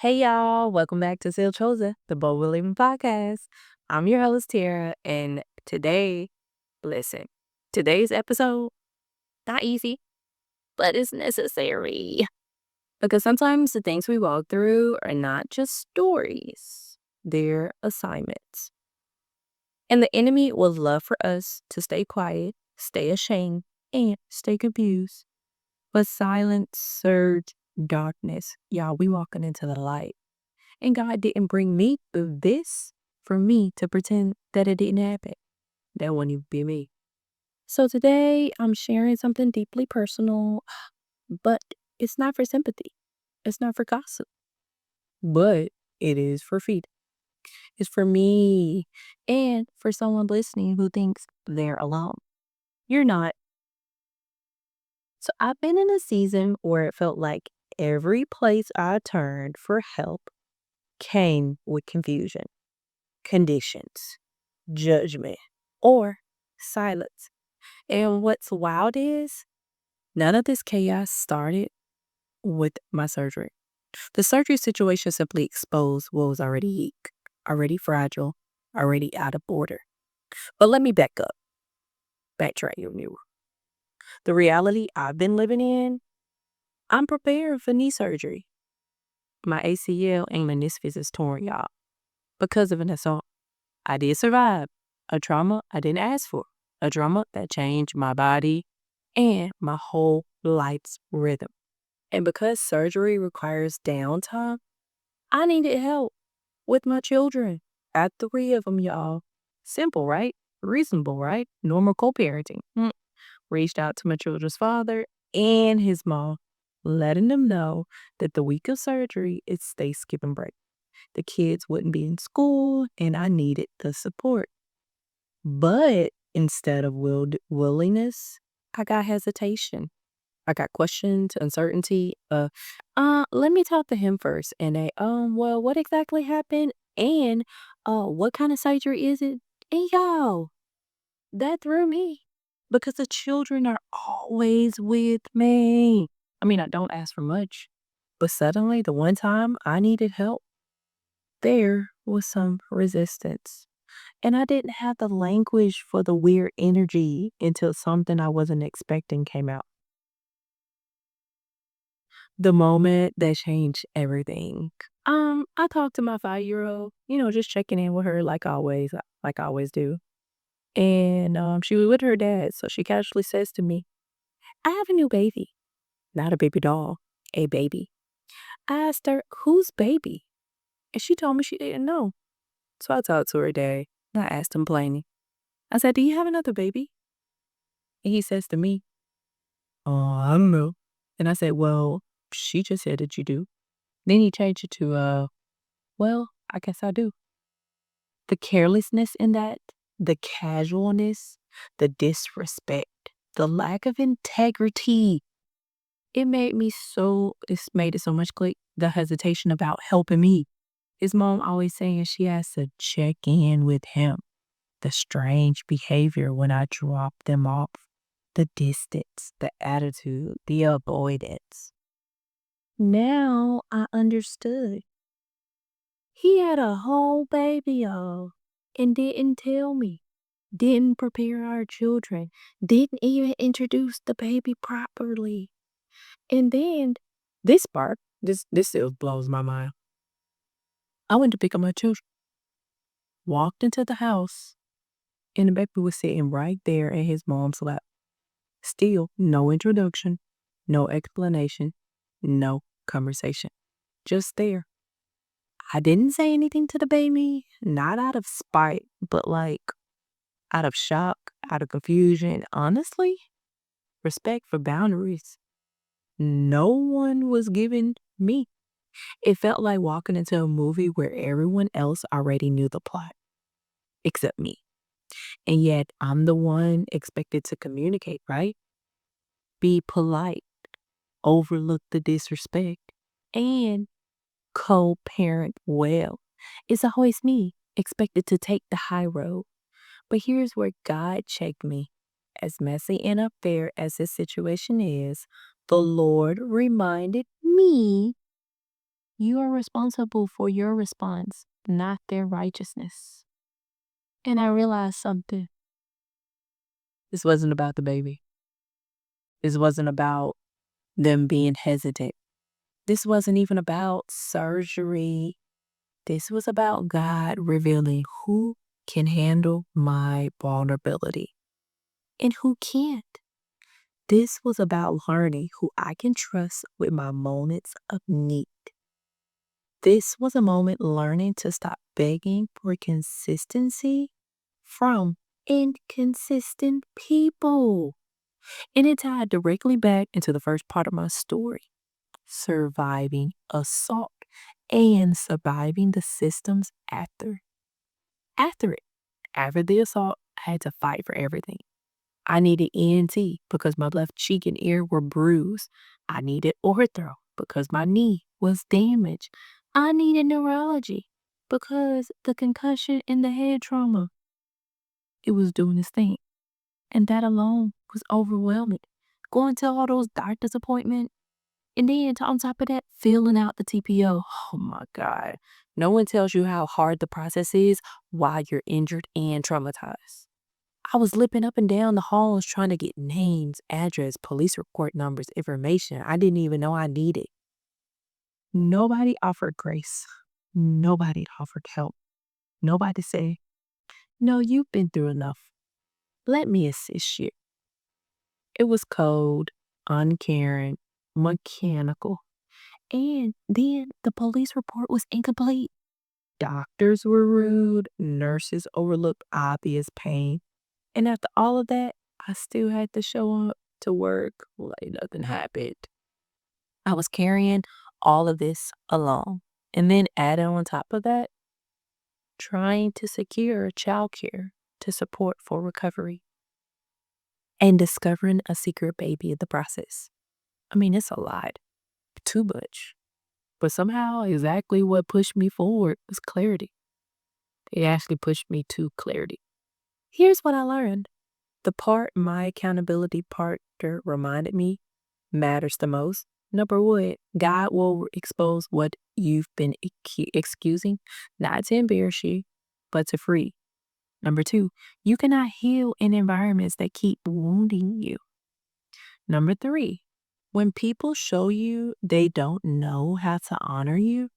Hey y'all, welcome back to Still Chosen, the Bold Will Living podcast. I'm your host Tara, and listen, today's episode not easy, but it's necessary because sometimes the things we walk through are not just stories; they're assignments. And the enemy would love for us to stay quiet, stay ashamed, and stay confused. But silence surge darkness. Y'all, we walking into the light. And God didn't bring me through this for me to pretend that it didn't happen. That wouldn't even be me. So today I'm sharing something deeply personal, but it's not for sympathy. It's not for gossip, but it is for feed. It's for me and for someone listening who thinks they're alone. You're not. So I've been in a season where it felt like every place I turned for help came with confusion, conditions, judgment, or silence. And what's wild is none of this chaos started with my surgery. The surgery situation simply exposed what was already weak, already fragile, already out of order. But let me backtrack you. The reality I've been living in, I'm prepared for knee surgery. My ACL and meniscus is torn, y'all, because of an assault. I did survive a trauma I didn't ask for, a trauma that changed my body and my whole life's rhythm. And because surgery requires downtime, I needed help with my children. I had three of them, y'all. Simple, right? Reasonable, right? Normal co-parenting. Reached out to my children's father and his mom, letting them know that the week of surgery is stay skipping break. The kids wouldn't be in school and I needed the support. But instead of willingness, I got hesitation. I got questions, uncertainty. Let me talk to him first. And well, what exactly happened? And what kind of surgery is it? And y'all, that threw me because the children are always with me. I mean, I don't ask for much, but suddenly the one time I needed help, there was some resistance. And I didn't have the language for the weird energy until something I wasn't expecting came out. The moment that changed everything. I talked to my 5-year-old, just checking in with her like I always do. And she was with her dad, so she casually says to me, I have a new baby. Not a baby doll, a baby. I asked her, whose baby? And she told me she didn't know. So I talked to her dad. And I asked him plainly. I said, do you have another baby? And he says to me, I don't know. And I said, well, she just said that you do. Then he changed it to, well, I guess I do. The carelessness in that, the casualness, the disrespect, the lack of integrity. It's made it so much click. The hesitation about helping me. His mom always saying she has to check in with him. The strange behavior when I drop them off. The distance, the attitude, the avoidance. Now I understood. He had a whole baby, y'all, and didn't tell me. Didn't prepare our children. Didn't even introduce the baby properly. And then this part, this still blows my mind. I went to pick up my children, walked into the house, and the baby was sitting right there in his mom's lap. Still, no introduction, no explanation, no conversation. Just there. I didn't say anything to the baby, not out of spite, but like out of shock, out of confusion. Honestly, respect for boundaries. No one was giving me. It felt like walking into a movie where everyone else already knew the plot, except me. And yet I'm the one expected to communicate, right? Be polite, overlook the disrespect, and co-parent well. It's always me expected to take the high road. But here's where God checked me. As messy and unfair as this situation is, the Lord reminded me You are responsible for your response, not their righteousness. And I realized something. This wasn't about the baby. This wasn't about them being hesitant. This wasn't even about surgery. This was about God revealing who can handle my vulnerability and who can't. This was about learning who I can trust with my moments of need. This was a moment learning to stop begging for consistency from inconsistent people. And it tied directly back into the first part of my story, surviving assault and surviving the systems after it. After the assault, I had to fight for everything. I needed ENT because my left cheek and ear were bruised. I needed ortho because my knee was damaged. I needed neurology because the concussion and the head trauma, it was doing its thing. And that alone was overwhelming. Going to all those doctor's appointments, and then on top of that, filling out the TPO. Oh my God. No one tells you how hard the process is while you're injured and traumatized. I was lipping up and down the halls trying to get names, address, police report numbers, information I didn't even know I needed. Nobody offered grace. Nobody offered help. Nobody said, "No, you've been through enough. Let me assist you." It was cold, uncaring, mechanical. And then the police report was incomplete. Doctors were rude, nurses overlooked obvious pain. And after all of that, I still had to show up to work like nothing happened. I was carrying all of this alone. And then added on top of that, trying to secure childcare to support for recovery and discovering a secret baby in the process. I mean, it's a lot, too much. But somehow, exactly what pushed me forward was clarity. It actually pushed me to clarity. Here's what I learned. The part my accountability partner reminded me matters the most. Number one, God will expose what you've been excusing, not to embarrass you, but to free. Number two, you cannot heal in environments that keep wounding you. Number three, when people show you they don't know how to honor you,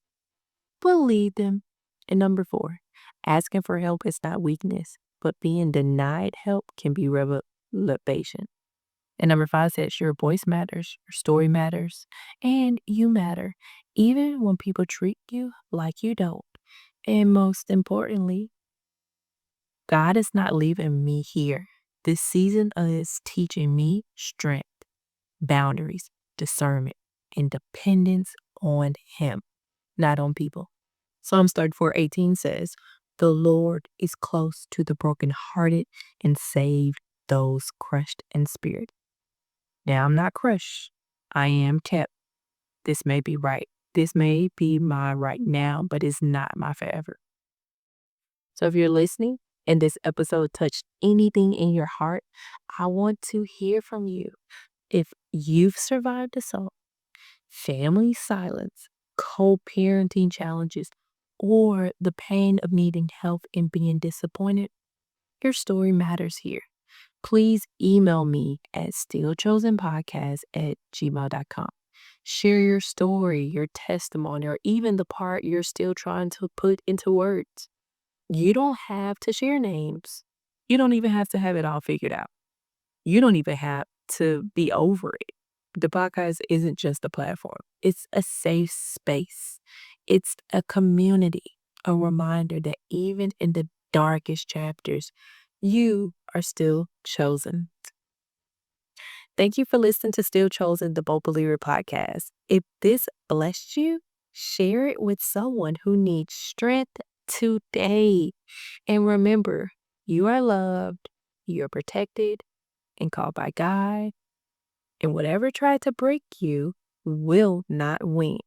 believe them. And number four, asking for help is not weakness, but being denied help can be revelation. And number five says your voice matters, your story matters, and you matter, even when people treat you like you don't. And most importantly, God is not leaving me here. This season is teaching me strength, boundaries, discernment, and dependence on Him, not on people. Psalms 34:18 says, "The Lord is close to the brokenhearted and save those crushed in spirit." Now, I'm not crushed. I am kept. This may be right. This may be my right now, but it's not my forever. So if you're listening and this episode touched anything in your heart, I want to hear from you. If you've survived assault, family silence, co-parenting challenges, or the pain of needing help and being disappointed, your story matters here. Please email me at stillchosenpodcast@gmail.com. Share your story, your testimony, or even the part you're still trying to put into words. You don't have to share names. You don't even have to have it all figured out. You don't even have to be over it. The podcast isn't just a platform. It's a safe space. It's a community, a reminder that even in the darkest chapters, you are still chosen. Thank you for listening to Still Chosen, the Bold Believer podcast. If this blessed you, share it with someone who needs strength today. And remember, you are loved, you are protected, and called by God. And whatever tried to break you will not win.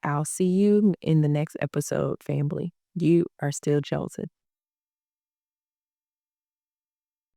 I'll see you in the next episode, family. You are still chosen.